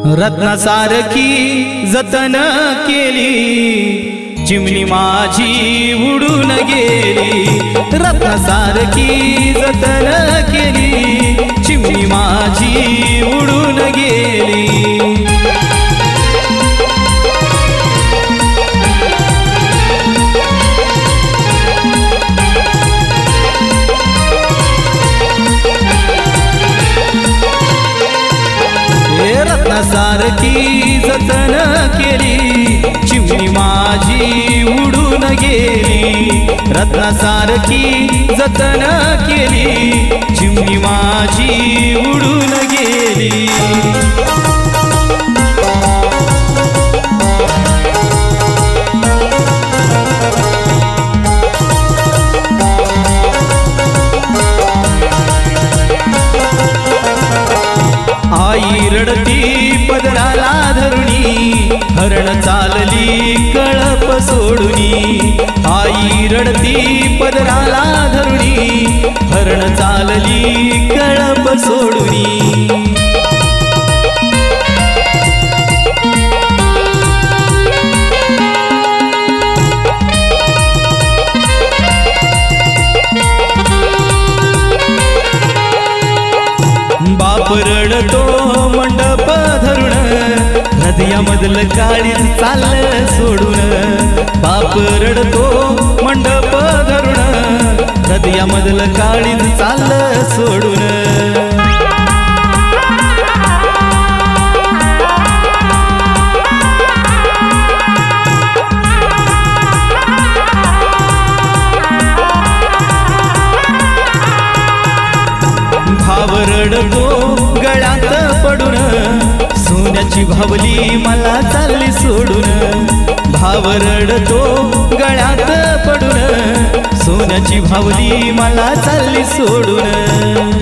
रत्नासारखी जतन केली चिमणी माझी उडून गेली। रत्नासारखी जतन केली चिमणी माझी उडून गेली। रत्नासारखी जतन केली चिमणी माझी उडून गेली। रत्नासारखी जतन केली चिमणी माझी उडून गेली। आई रडती पदराला धरुणी हरण चालली कळप सोडुनी। आई रडती पदराला धरुणी हरण चालली कळप सोडुनी। बाप रडतो मंडप धरुण हृदयामधलं काळीज चाललं सोडून। बाप रडतो मंडप धरुण हृदयामधलं काळीज चाललं सोडून। भाव रडतो गळ्यात पडून सोन्याची भावली मला चालली सोडून। भाव रडतो गळ्यात पडून सोन्याची भावली मला चालली सोडून।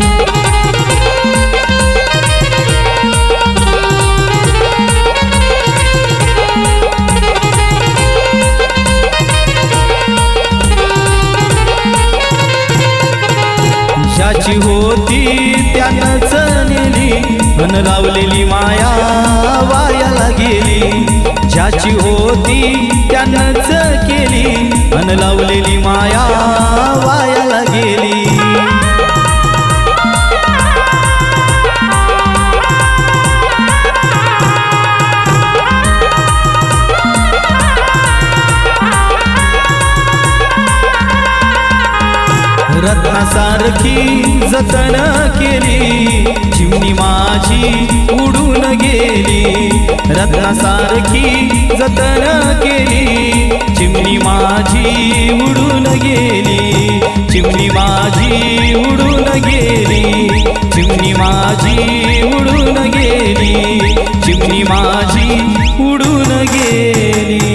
ज्याची होती त्यानंच नेली अन लावलेली माया वायाला गेली। ज्याची होती त्यानंच केली अन लावलेली माया वायाला गेली। रत्नासारखी जतन केली चिमणी माझी उडून गेली। रत्नासारखी जतन केली चिमणी माझी उडून गेली। चिमणी माझी उडून गेली चिमणी माझी उडून गेली चिमणी माझी उडून गेली।